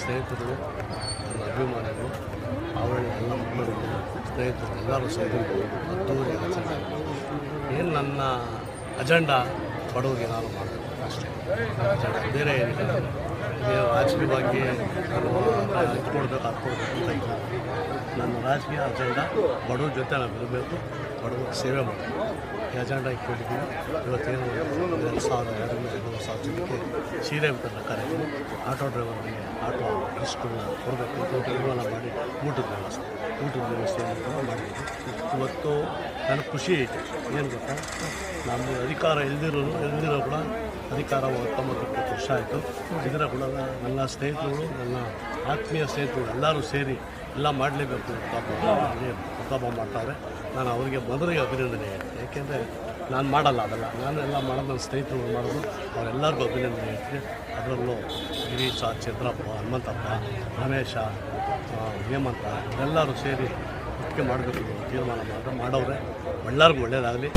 ಸ್ನೇಹಿತರು, ನನ್ನ ಅಭಿಮಾನಿಗಳು, ಆವರಣ ಎಲ್ಲ ಮುಖಂಡರು, ಸ್ನೇಹಿತರು ಎಲ್ಲರೂ ಸೇರಿ ಅದ್ದೂರಿ ಆಚರಣೆ. ಏನು ನನ್ನ ಅಜೆಂಡಾ ಬಡವರಿಗೆ ನಾನು ಮಾಡಬೇಕು ಅಷ್ಟೇ, ಅಜೆಂಡಾ ಬೇರೆ ಏನಿಲ್ಲ. ರಾಜಕೀಯವಾಗಿ ನಾನು ಹಚ್ಕೊಡ್ಬೇಕು ಅಂತ ಇಲ್ಲ. ನನ್ನ ರಾಜಕೀಯ ಅಜೆಂಡಾ ಬಡವ್ರ ಜೊತೆ ನಾವು ಇರಬೇಕು, ಬಡವ್ರ ಸೇವೆ ಮಾಡಬೇಕು. ಈ ಅಜೆಂಡಾ ಇಟ್ಕೊಂಡಿದ್ದೀವಿ. ಇವತ್ತೇನು 2,000 ಜನಕ್ಕೆ ಸೀರೆ ವಿತರಣೆ ಕಾರ್ಯಕ್ರಮ, ಆಟೋ ಡ್ರೈವರ್ಗೆ ಆಟೋ ಲಿಸ್ಟನ್ನು ಕೊಡಬೇಕು, ತೀರ್ಮಾನ ಮಾಡಿ ಊಟದ ವ್ಯವಸ್ಥೆಯನ್ನು ಮಾಡಿದ್ದೀವಿ. ಇವತ್ತು ನನಗೆ ಖುಷಿ ಐತೆ. ಏನು ಗೊತ್ತಾ, ನಮ್ಮದು ಅಧಿಕಾರ ಇಲ್ದಿರೋ ಕೂಡ ಅಧಿಕಾರ 19-20 ವರ್ಷ ಆಯಿತು. ಇದರ ಕೂಡ ನನ್ನ ಸ್ನೇಹಿತರುಗಳು, ನನ್ನ ಆತ್ಮೀಯ ಸ್ನೇಹಿತರು ಎಲ್ಲರೂ ಸೇರಿ ಎಲ್ಲ ಮಾಡಲೇಬೇಕು ಪ್ರತಾಪ ಮಾಡ್ತಾರೆ. ನಾನು ಅವರಿಗೆ ಮೊದಲಿಗೆ ಅಭಿನಂದನೆ ಹೇಳ್ತೀನಿ. ಏಕೆಂದರೆ ನಾನು ಮಾಡಲ್ಲ, ಅದೆಲ್ಲ ನಾನೆಲ್ಲ ಮಾಡೋದು ನನ್ನ ಸ್ನೇಹಿತರು ಮಾಡೋದು. ಅವರೆಲ್ಲರಿಗೂ ಅಭಿನಂದನೆ ಹೇಳ್ತೀನಿ. ಅದರಲ್ಲೂ ಗಿರೀಶ, ಚಂದ್ರಪ್ಪ, ಹನುಮಂತಪ್ಪ, ರಮೇಶ, ಹೇಮಂತ ಇವರೆಲ್ಲರೂ ಸೇರಿ ಒಟ್ಟಿಗೆ ಮಾಡಬೇಕು ತೀರ್ಮಾನ ಮಾಡೋರೆ. ಎಲ್ಲರಿಗೂ ಒಳ್ಳೆಯದಾಗಲಿ.